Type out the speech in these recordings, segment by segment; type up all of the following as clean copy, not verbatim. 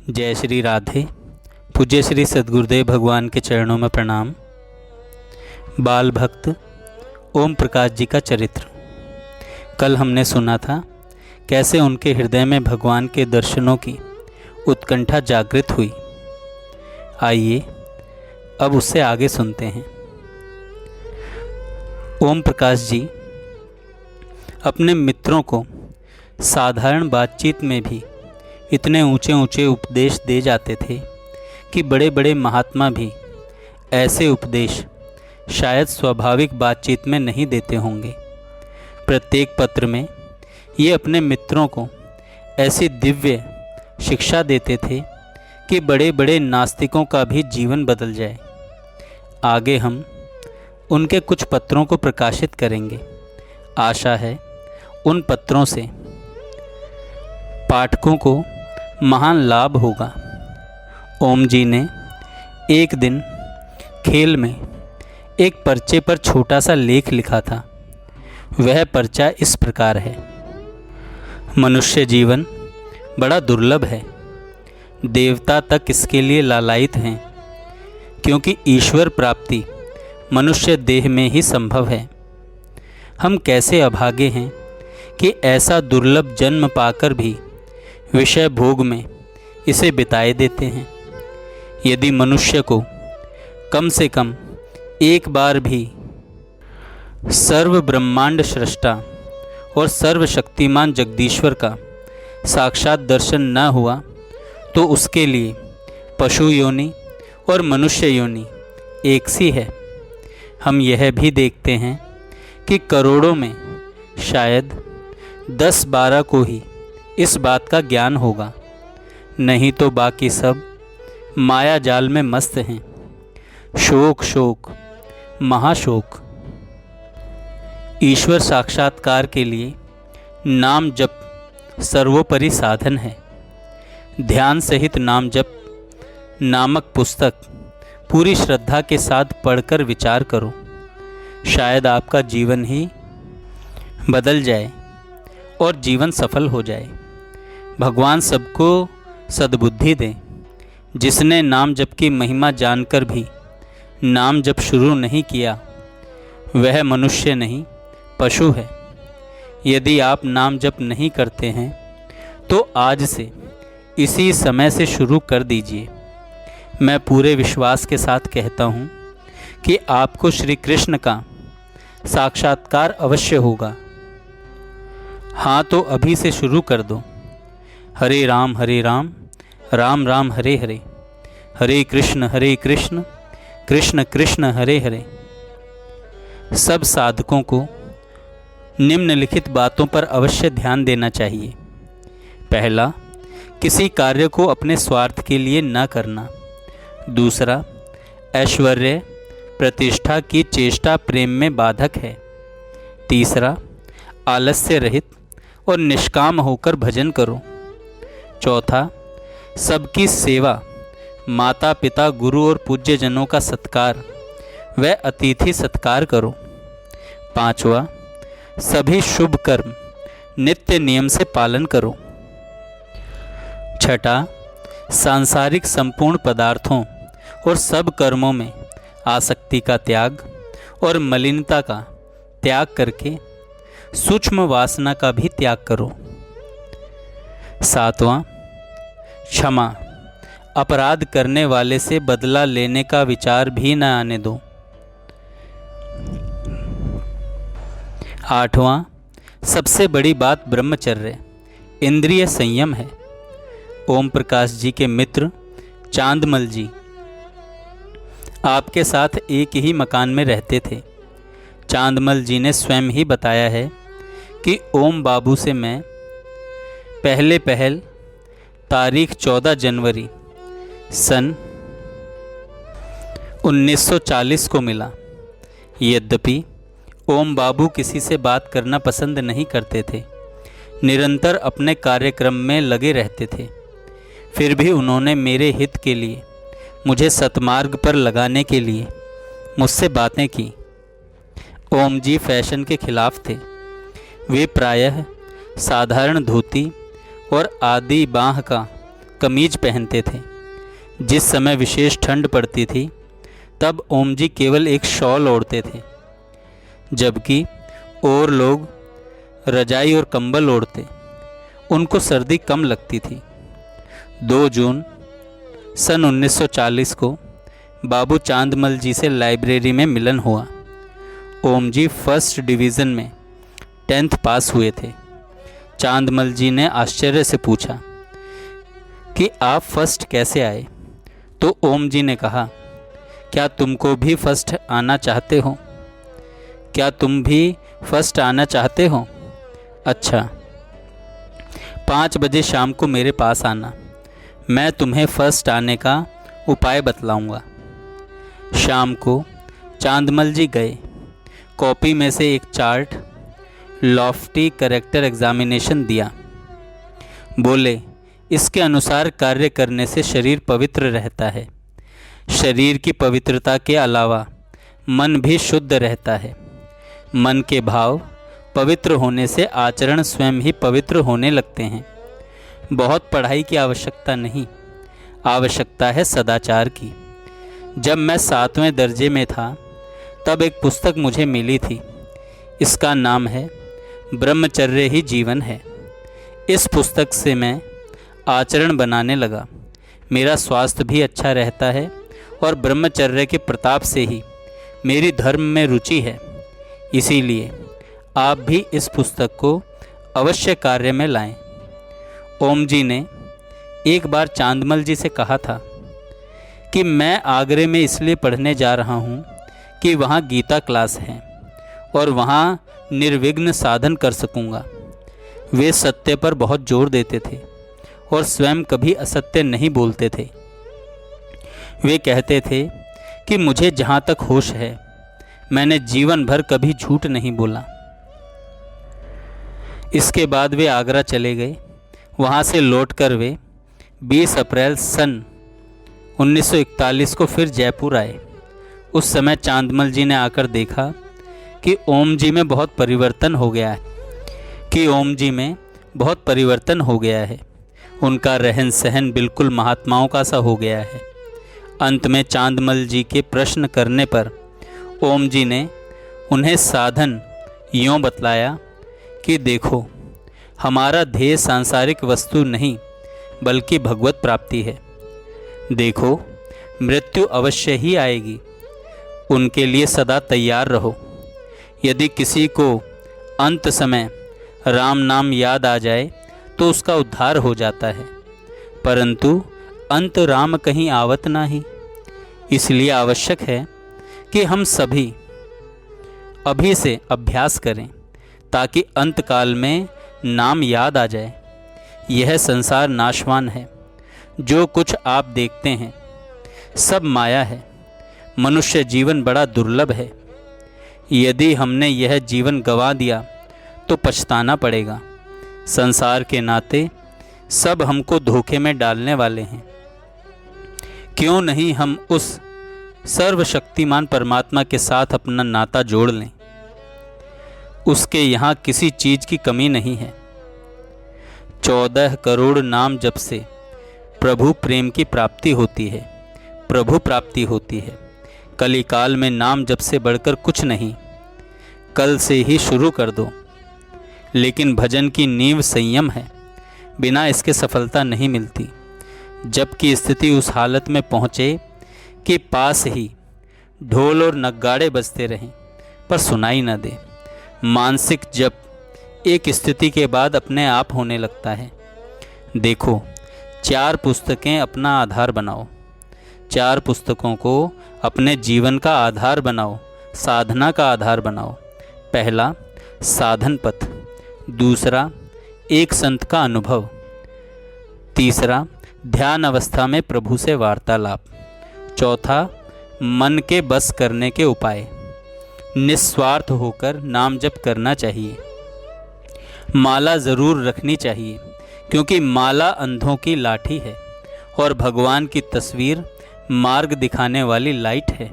जय श्री राधे। पूज्य श्री सद्गुरुदेव भगवान के चरणों में प्रणाम। बाल भक्त ओम प्रकाश जी का चरित्र। कल हमने सुना था कैसे उनके हृदय में भगवान के दर्शनों की उत्कंठा जागृत हुई। आइए अब उससे आगे सुनते हैं। ओम प्रकाश जी अपने मित्रों को साधारण बातचीत में भी इतने ऊंचे ऊंचे उपदेश दे जाते थे कि बड़े बड़े महात्मा भी ऐसे उपदेश शायद स्वाभाविक बातचीत में नहीं देते होंगे। प्रत्येक पत्र में ये अपने मित्रों को ऐसी दिव्य शिक्षा देते थे कि बड़े बड़े नास्तिकों का भी जीवन बदल जाए। आगे हम उनके कुछ पत्रों को प्रकाशित करेंगे। आशा है उन पत्रों से पाठकों को महान लाभ होगा। ओम जी ने एक दिन खेल में एक पर्चे पर छोटा सा लेख लिखा था। वह पर्चा इस प्रकार है। मनुष्य जीवन बड़ा दुर्लभ है। देवता तक इसके लिए लालायित हैं, क्योंकि ईश्वर प्राप्ति मनुष्य देह में ही संभव है। हम कैसे अभागे हैं कि ऐसा दुर्लभ जन्म पाकर भी विषय भोग में इसे बिताए देते हैं। यदि मनुष्य को कम से कम एक बार भी सर्व ब्रह्मांड सृष्टा और सर्वशक्तिमान जगदीश्वर का साक्षात दर्शन न हुआ तो उसके लिए पशु योनि और मनुष्य योनि एक सी है। हम यह भी देखते हैं कि करोड़ों में शायद 10-12 को ही इस बात का ज्ञान होगा, नहीं तो बाकी सब माया जाल में मस्त हैं। शोक शोक महाशोक। ईश्वर साक्षात्कार के लिए नाम जप सर्वोपरि साधन है। ध्यान सहित नाम जप नामक पुस्तक पूरी श्रद्धा के साथ पढ़कर विचार करो। शायद आपका जीवन ही बदल जाए और जीवन सफल हो जाए। भगवान सबको सद्बुद्धि दें। जिसने नाम जप की महिमा जानकर भी नाम जप शुरू नहीं किया वह मनुष्य नहीं पशु है। यदि आप नाम जप नहीं करते हैं तो आज से इसी समय से शुरू कर दीजिए। मैं पूरे विश्वास के साथ कहता हूँ कि आपको श्री कृष्ण का साक्षात्कार अवश्य होगा। हाँ, तो अभी से शुरू कर दो। हरे राम राम राम हरे हरे, हरे कृष्ण कृष्ण कृष्ण हरे हरे। सब साधकों को निम्नलिखित बातों पर अवश्य ध्यान देना चाहिए। पहला, किसी कार्य को अपने स्वार्थ के लिए न करना। दूसरा, ऐश्वर्य प्रतिष्ठा की चेष्टा प्रेम में बाधक है। तीसरा, आलस्य रहित और निष्काम होकर भजन करो। चौथा, सबकी सेवा, माता पिता गुरु और पूज्यजनों का सत्कार व अतिथि सत्कार करो। पांचवा, सभी शुभ कर्म नित्य नियम से पालन करो। छठा, सांसारिक संपूर्ण पदार्थों और सब कर्मों में आसक्ति का त्याग और मलिनता का त्याग करके सूक्ष्म वासना का भी त्याग करो। सातवां, क्षमा, अपराध करने वाले से बदला लेने का विचार भी न आने दो। आठवां, सबसे बड़ी बात ब्रह्मचर्य इंद्रिय संयम है। ओम प्रकाश जी के मित्र चांदमल जी आपके साथ एक ही मकान में रहते थे। चांदमल जी ने स्वयं ही बताया है कि ओम बाबू से मैं पहल तारीख 14 जनवरी सन 1940 को मिला। यद्यपि ओम बाबू किसी से बात करना पसंद नहीं करते थे, निरंतर अपने कार्यक्रम में लगे रहते थे, फिर भी उन्होंने मेरे हित के लिए मुझे सतमार्ग पर लगाने के लिए मुझसे बातें की। ओम जी फैशन के खिलाफ थे। वे प्रायः साधारण धोती और आदि बाह का कमीज पहनते थे। जिस समय विशेष ठंड पड़ती थी तब ओम जी केवल एक शॉल ओढ़ते थे, जबकि और लोग रजाई और कंबल ओढ़ते। उनको सर्दी कम लगती थी। 2 जून सन 1940 को बाबू चांदमल जी से लाइब्रेरी में मिलन हुआ। ओम जी फर्स्ट डिवीज़न में 10th पास हुए थे। चांदमल जी ने आश्चर्य से पूछा कि आप फर्स्ट कैसे आए? तो ओम जी ने कहा, क्या तुमको भी फर्स्ट आना चाहते हो? क्या तुम भी फर्स्ट आना चाहते हो? अच्छा, 5 बजे शाम को मेरे पास आना, मैं तुम्हें फर्स्ट आने का उपाय बतलाऊंगा। शाम को चांदमल जी गए। कॉपी में से एक चार्ट, लॉफ्टी कैरेक्टर एग्जामिनेशन दिया। बोले, इसके अनुसार कार्य करने से शरीर पवित्र रहता है। शरीर की पवित्रता के अलावा मन भी शुद्ध रहता है। मन के भाव पवित्र होने से आचरण स्वयं ही पवित्र होने लगते हैं। बहुत पढ़ाई की आवश्यकता नहीं, आवश्यकता है सदाचार की। जब मैं 7वें दर्जे में था तब एक पुस्तक मुझे मिली थी। इसका नाम है ब्रह्मचर्य ही जीवन है। इस पुस्तक से मैं आचरण बनाने लगा। मेरा स्वास्थ्य भी अच्छा रहता है और ब्रह्मचर्य के प्रताप से ही मेरी धर्म में रुचि है। इसीलिए आप भी इस पुस्तक को अवश्य कार्य में लाएं। ओम जी ने एक बार चांदमल जी से कहा था कि मैं आगरे में इसलिए पढ़ने जा रहा हूँ कि वहाँ गीता क्लास है और वहाँ निर्विघ्न साधन कर सकूँगा। वे सत्य पर बहुत जोर देते थे और स्वयं कभी असत्य नहीं बोलते थे। वे कहते थे कि मुझे जहाँ तक होश है मैंने जीवन भर कभी झूठ नहीं बोला। इसके बाद वे आगरा चले गए। वहाँ से लौटकर वे 20 अप्रैल सन 1941 को फिर जयपुर आए। उस समय चांदमल जी ने आकर देखा कि ओम जी में बहुत परिवर्तन हो गया है। उनका रहन सहन बिल्कुल महात्माओं का सा हो गया है। अंत में चांदमल जी के प्रश्न करने पर ओम जी ने उन्हें साधन यूँ बतलाया कि देखो, हमारा ध्येय सांसारिक वस्तु नहीं बल्कि भगवत प्राप्ति है। देखो, मृत्यु अवश्य ही आएगी, उनके लिए सदा तैयार रहो। यदि किसी को अंत समय राम नाम याद आ जाए तो उसका उद्धार हो जाता है, परंतु अंत राम कहीं आवत नाही। इसलिए आवश्यक है कि हम सभी अभी से अभ्यास करें ताकि अंत काल में नाम याद आ जाए। यह संसार नाशवान है। जो कुछ आप देखते हैं सब माया है। मनुष्य जीवन बड़ा दुर्लभ है। यदि हमने यह जीवन गंवा दिया तो पछताना पड़ेगा। संसार के नाते सब हमको धोखे में डालने वाले हैं। क्यों नहीं हम उस सर्वशक्तिमान परमात्मा के साथ अपना नाता जोड़ लें। उसके यहाँ किसी चीज़ की कमी नहीं है। 14 करोड़ नाम जप से प्रभु प्रेम की प्राप्ति होती है, प्रभु प्राप्ति होती है। कलिकाल में नाम जप से बढ़कर कुछ नहीं। कल से ही शुरू कर दो। लेकिन भजन की नींव संयम है, बिना इसके सफलता नहीं मिलती। जबकि स्थिति उस हालत में पहुँचे कि पास ही ढोल और नगाड़े बजते रहें पर सुनाई न दे। मानसिक जप एक स्थिति के बाद अपने आप होने लगता है। देखो, 4 पुस्तकें अपना आधार बनाओ। 4 पुस्तकों को अपने जीवन का आधार बनाओ, साधना का आधार बनाओ। पहला, साधन पथ। दूसरा, एक संत का अनुभव। तीसरा, ध्यान अवस्था में प्रभु से वार्तालाप। चौथा, मन के बस करने के उपाय। निस्वार्थ होकर नाम जप करना चाहिए। माला ज़रूर रखनी चाहिए, क्योंकि माला अंधों की लाठी है और भगवान की तस्वीर मार्ग दिखाने वाली लाइट है।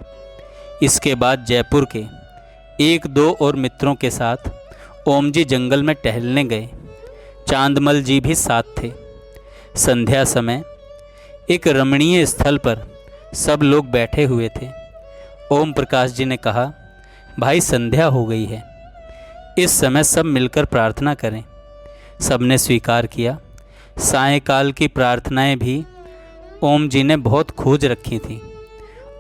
इसके बाद जयपुर के 1-2 और मित्रों के साथ ओम जी जंगल में टहलने गए। चांदमल जी भी साथ थे। संध्या समय एक रमणीय स्थल पर सब लोग बैठे हुए थे। ओम प्रकाश जी ने कहा, भाई संध्या हो गई है, इस समय सब मिलकर प्रार्थना करें। सबने स्वीकार किया। सायंकाल की प्रार्थनाएं भी ओम जी ने बहुत खोज रखी थी।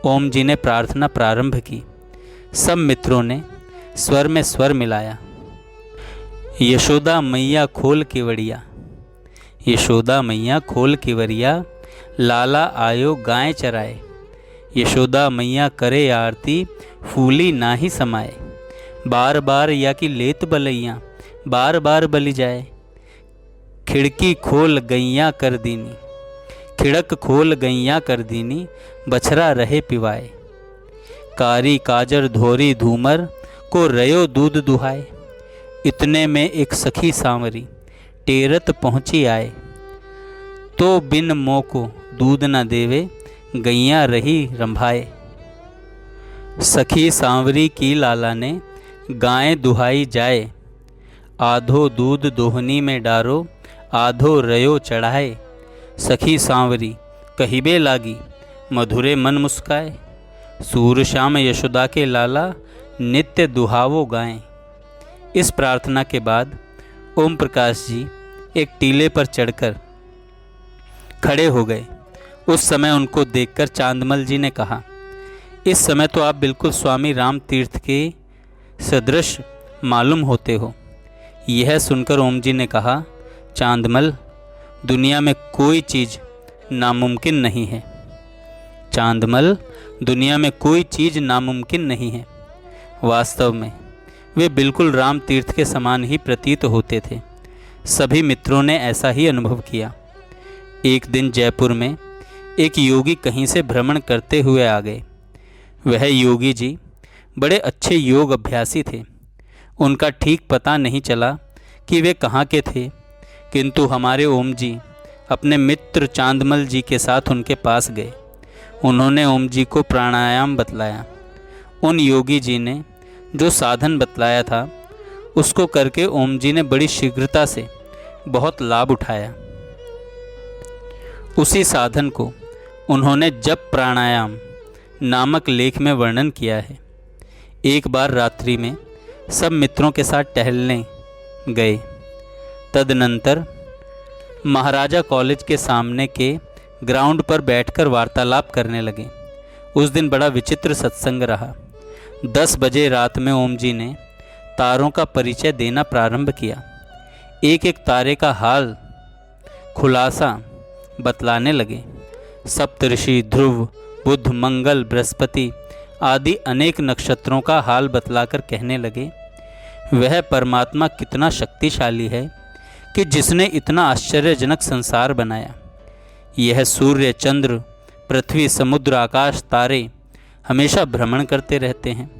ओम जी ने प्रार्थना प्रारंभ की। सब मित्रों ने स्वर में स्वर मिलाया। यशोदा मैया खोल केवड़िया, यशोदा मैया खोल केवड़िया, लाला आयो गाय चराए। यशोदा मैया करे आरती, फूली नाही समाए। बार बार या की लेत बलैया, बार बार बलि जाए। खिड़की खोल गैया कर दीनी, खिड़क खोल गैया कर दीनी, बछरा रहे पिवाए। कारी काजर धोरी धूमर, को रयो दूध दुहाए। इतने में एक सखी सांवरी, टेरत पहुँची आए। तो बिन मोह को दूध न देवे, गैया रही रंभाए। सखी सांवरी की लाला ने, गाय दुहाई जाए। आधो दूध दोहनी में डारो, आधो रयो चढ़ाए। सखी सांवरी कहिबे लागी, मधुरे मन मुस्काए। सूर श्याम यशोदा के लाला, नित्य दुहावो गाएं। इस प्रार्थना के बाद ओम प्रकाश जी एक टीले पर चढ़कर खड़े हो गए। उस समय उनको देखकर चांदमल जी ने कहा, इस समय तो आप बिल्कुल स्वामी राम तीर्थ के सदृश मालूम होते हो। यह सुनकर ओम जी ने कहा, चांदमल, दुनिया में कोई चीज़ नामुमकिन नहीं है। चांदमल, दुनिया में कोई चीज़ नामुमकिन नहीं है। वास्तव में वे बिल्कुल राम तीर्थ के समान ही प्रतीत होते थे। सभी मित्रों ने ऐसा ही अनुभव किया। एक दिन जयपुर में एक योगी कहीं से भ्रमण करते हुए आ गए। वह योगी जी बड़े अच्छे योग अभ्यासी थे। उनका ठीक पता नहीं चला कि वे कहाँ के थे, किंतु हमारे ओम जी अपने मित्र चांदमल जी के साथ उनके पास गए। उन्होंने ओम जी को प्राणायाम बतलाया। उन योगी जी ने जो साधन बतलाया था उसको करके ओम जी ने बड़ी शीघ्रता से बहुत लाभ उठाया। उसी साधन को उन्होंने जप प्राणायाम नामक लेख में वर्णन किया है। एक बार रात्रि में सब मित्रों के साथ टहलने गए। तदनंतर महाराजा कॉलेज के सामने के ग्राउंड पर बैठकर वार्तालाप करने लगे। उस दिन बड़ा विचित्र सत्संग रहा। 10 बजे रात में ओम जी ने तारों का परिचय देना प्रारंभ किया। एक एक तारे का हाल खुलासा बतलाने लगे। सप्तऋषि, ध्रुव, बुध, मंगल, बृहस्पति आदि अनेक नक्षत्रों का हाल बतलाकर कहने लगे, वह परमात्मा कितना शक्तिशाली है कि जिसने इतना आश्चर्यजनक संसार बनाया। यह सूर्य, चंद्र, पृथ्वी, समुद्र, आकाश, तारे हमेशा भ्रमण करते रहते हैं,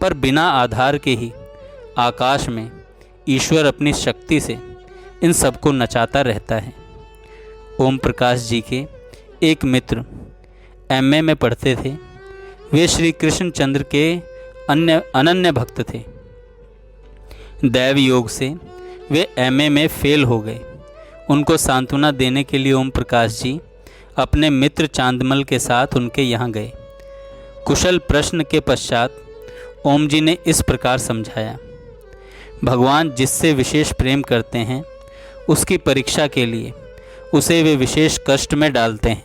पर बिना आधार के ही आकाश में ईश्वर अपनी शक्ति से इन सबको नचाता रहता है। ओम प्रकाश जी के एक मित्र एमए में पढ़ते थे। वे श्री कृष्ण चंद्र के अनन्य भक्त थे। दैव योग से वे एमए में फेल हो गए। उनको सांत्वना देने के लिए ओम प्रकाश जी अपने मित्र चांदमल के साथ उनके यहाँ गए। कुशल प्रश्न के पश्चात ओम जी ने इस प्रकार समझाया, भगवान जिससे विशेष प्रेम करते हैं उसकी परीक्षा के लिए उसे वे विशेष कष्ट में डालते हैं।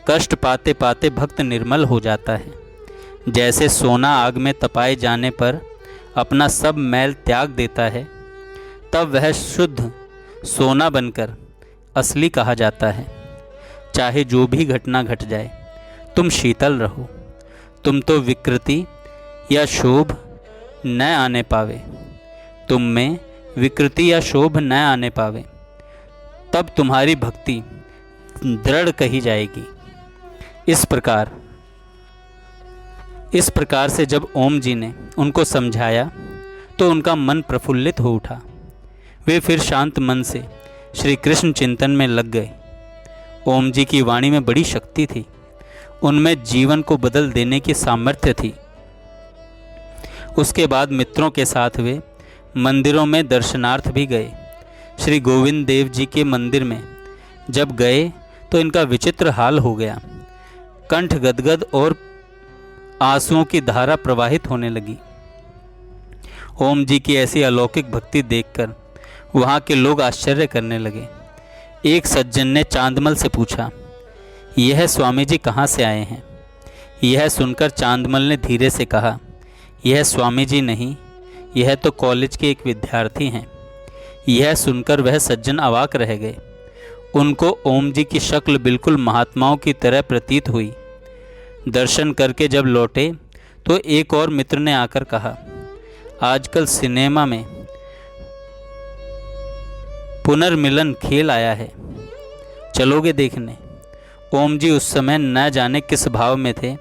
कष्ट पाते पाते भक्त निर्मल हो जाता है। जैसे सोना आग में तपाए जाने पर अपना सब मैल त्याग देता है, तब वह शुद्ध सोना बनकर असली कहा जाता है। चाहे जो भी घटना घट जाए, तुम शीतल रहो। तुम तो विकृति या शोभ न आने पावे, तुम में विकृति या शोभ न आने पावे, तब तुम्हारी भक्ति दृढ़ कही जाएगी। इस प्रकार से जब ओम जी ने उनको समझाया तो उनका मन प्रफुल्लित हो उठा। वे फिर शांत मन से श्री कृष्ण चिंतन में लग गए। ओम जी की वाणी में बड़ी शक्ति थी। उनमें जीवन को बदल देने की सामर्थ्य थी। उसके बाद मित्रों के साथ वे मंदिरों में दर्शनार्थ भी गए। श्री गोविंद देव जी के मंदिर में जब गए तो इनका विचित्र हाल हो गया। कंठ गदगद और आंसुओं की धारा प्रवाहित होने लगी। ओम जी की ऐसी अलौकिक भक्ति देखकर वहाँ के लोग आश्चर्य करने लगे। एक सज्जन ने चांदमल से पूछा, यह स्वामी जी कहाँ से आए हैं? यह सुनकर चांदमल ने धीरे से कहा, यह स्वामी जी नहीं, यह तो कॉलेज के एक विद्यार्थी हैं। यह सुनकर वह सज्जन अवाक रह गए। उनको ओम जी की शक्ल बिल्कुल महात्माओं की तरह प्रतीत हुई। दर्शन करके जब लौटे तो एक और मित्र ने आकर कहा, आजकल सिनेमा में पुनर्मिलन खेल आया है, चलोगे देखने? ओम जी उस समय न जाने किस भाव में थे,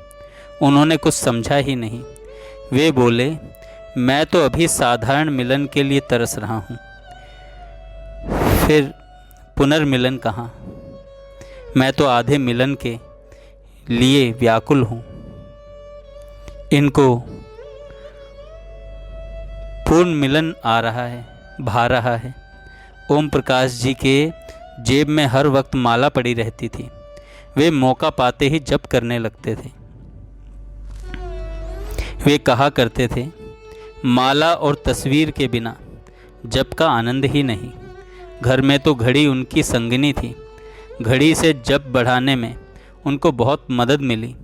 उन्होंने कुछ समझा ही नहीं। वे बोले, मैं तो अभी साधारण मिलन के लिए तरस रहा हूँ, फिर पुनर्मिलन कहाँ? मैं तो आधे मिलन के लिए व्याकुल हूँ। इनको पूर्ण मिलन आ रहा है, भा रहा है। ओम प्रकाश जी के जेब में हर वक्त माला पड़ी रहती थी। वे मौका पाते ही जप करने लगते थे। वे कहा करते थे, माला और तस्वीर के बिना जप का आनंद ही नहीं। घर में तो घड़ी उनकी संगिनी थी। घड़ी से जप बढ़ाने में उनको बहुत मदद मिली।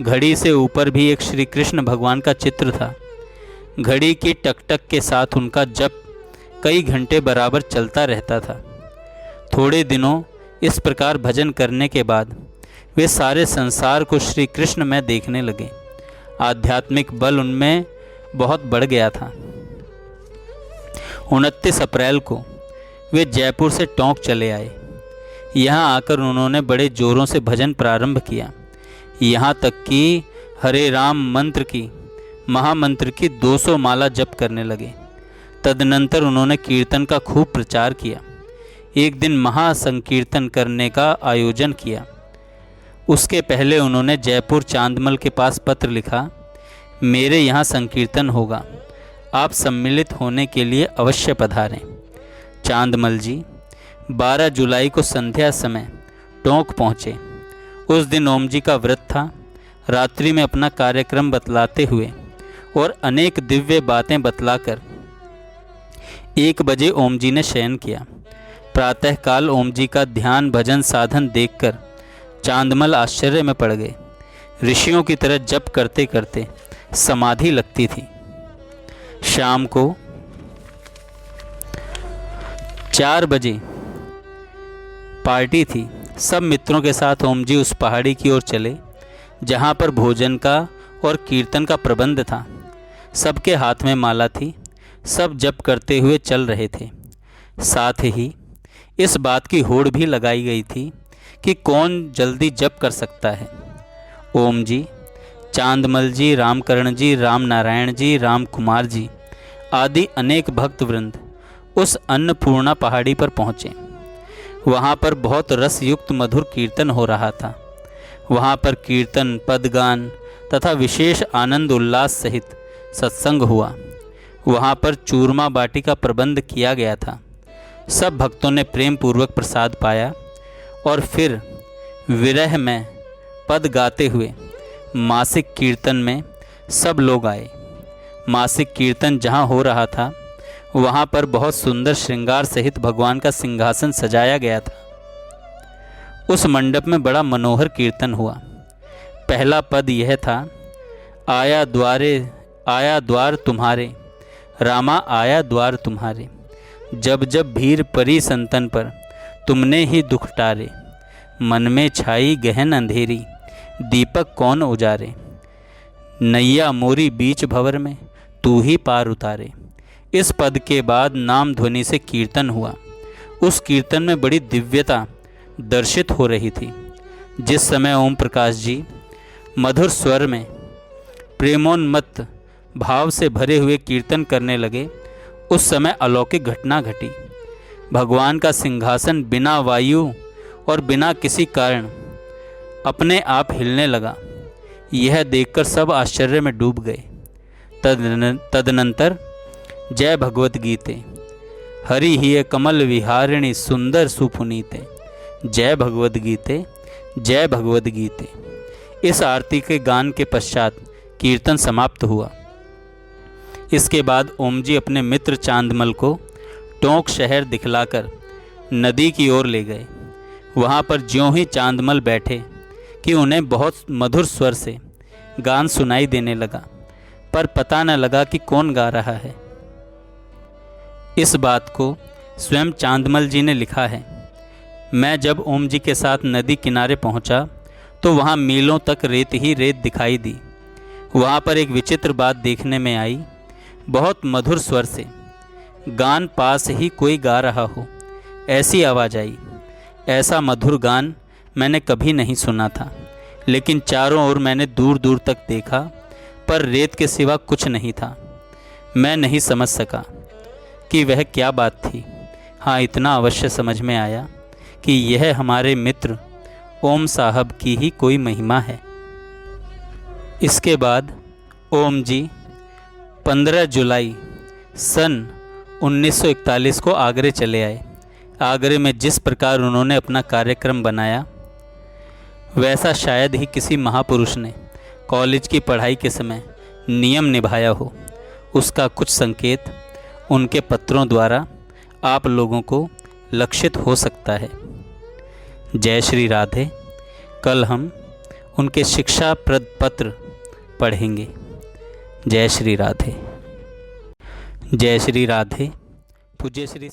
घड़ी से ऊपर भी एक श्री कृष्ण भगवान का चित्र था। घड़ी की टकटक के साथ उनका जप कई घंटे बराबर चलता रहता था। थोड़े दिनों इस प्रकार भजन करने के बाद वे सारे संसार को श्री कृष्ण में देखने लगे। आध्यात्मिक बल उनमें बहुत बढ़ गया था। 29 अप्रैल को वे जयपुर से टोंक चले आए। यहाँ आकर उन्होंने बड़े जोरों से भजन प्रारंभ किया। यहाँ तक कि हरे राम मंत्र की, महामंत्र की 200 माला जप करने लगे। तदनंतर उन्होंने कीर्तन का खूब प्रचार किया। एक दिन महासंकीर्तन करने का आयोजन किया। उसके पहले उन्होंने जयपुर चांदमल के पास पत्र लिखा, मेरे यहाँ संकीर्तन होगा, आप सम्मिलित होने के लिए अवश्य पधारें। चांदमल जी 12 जुलाई को संध्या समय टोंक पहुँचे। उस दिन ओम जी का व्रत था। रात्रि में अपना कार्यक्रम बतलाते हुए और अनेक दिव्य बातें बतलाकर 1 बजे ओम जी ने शयन किया। प्रातःकाल ओम जी का ध्यान भजन साधन देखकर चांदमल आश्चर्य में पड़ गए। ऋषियों की तरह जप करते करते समाधि लगती थी। शाम को 4 बजे पार्टी थी। सब मित्रों के साथ ओम जी उस पहाड़ी की ओर चले जहाँ पर भोजन का और कीर्तन का प्रबंध था। सबके हाथ में माला थी। सब जप करते हुए चल रहे थे। साथ ही इस बात की होड़ भी लगाई गई थी कि कौन जल्दी जप कर सकता है। ओम जी, चांदमल जी, रामकरण जी, राम नारायण जी, राम कुमार जी आदि अनेक भक्तवृंद उस अन्नपूर्णा पहाड़ी पर पहुँचे। वहाँ पर बहुत रसयुक्त मधुर कीर्तन हो रहा था। वहाँ पर कीर्तन, पदगान तथा विशेष आनंद उल्लास सहित सत्संग हुआ। वहाँ पर चूरमा बाटी का प्रबंध किया गया था। सब भक्तों ने प्रेम पूर्वक प्रसाद पाया और फिर विरह में पद गाते हुए मासिक कीर्तन में सब लोग आए। मासिक कीर्तन जहाँ हो रहा था वहाँ पर बहुत सुंदर श्रृंगार सहित भगवान का सिंहासन सजाया गया था। उस मंडप में बड़ा मनोहर कीर्तन हुआ। पहला पद यह था, आया द्वार तुम्हारे, रामा आया द्वार तुम्हारे, जब जब भीड़ परी संतन पर, तुमने ही दुख टारे, मन में छाई गहन अंधेरी, दीपक कौन उजारे, नैया मोरी बीच भंवर में, तू ही पार उतारे। इस पद के बाद नाम ध्वनि से कीर्तन हुआ। उस कीर्तन में बड़ी दिव्यता दर्शित हो रही थी। जिस समय ओम प्रकाश जी मधुर स्वर में प्रेमोन्मत्त भाव से भरे हुए कीर्तन करने लगे, उस समय अलौकिक घटना घटी। भगवान का सिंहासन बिना वायु और बिना किसी कारण अपने आप हिलने लगा। यह देखकर सब आश्चर्य में डूब गए। तदनंतर जय भगवत गीते, हरि ही कमल विहारिणी सुंदर सुपुनीते, जय भगवद गीते, जय भगवद गीते। इस आरती के गान के पश्चात कीर्तन समाप्त हुआ। इसके बाद ओम जी अपने मित्र चांदमल को टोंक शहर दिखलाकर नदी की ओर ले गए। वहाँ पर ज्यों ही चांदमल बैठे कि उन्हें बहुत मधुर स्वर से गान सुनाई देने लगा, पर पता न लगा कि कौन गा रहा है। इस बात को स्वयं चांदमल जी ने लिखा है। मैं जब ओम जी के साथ नदी किनारे पहुंचा तो वहां मीलों तक रेत ही रेत दिखाई दी। वहां पर एक विचित्र बात देखने में आई। बहुत मधुर स्वर से गान पास ही कोई गा रहा हो, ऐसी आवाज़ आई। ऐसा मधुर गान मैंने कभी नहीं सुना था, लेकिन चारों ओर मैंने दूर दूर तक देखा, पर रेत के सिवा कुछ नहीं था। मैं नहीं समझ सका कि वह क्या बात थी। हाँ, इतना अवश्य समझ में आया कि यह हमारे मित्र ओम साहब की ही कोई महिमा है। इसके बाद ओम जी 15 जुलाई सन 1941 को आगरे चले आए। आगरे में जिस प्रकार उन्होंने अपना कार्यक्रम बनाया, वैसा शायद ही किसी महापुरुष ने कॉलेज की पढ़ाई के समय नियम निभाया हो। उसका कुछ संकेत उनके पत्रों द्वारा आप लोगों को लक्षित हो सकता है। जय श्री राधे। कल हम उनके शिक्षाप्रद पत्र पढ़ेंगे। जय श्री राधे। जय श्री राधे। पूज्य श्री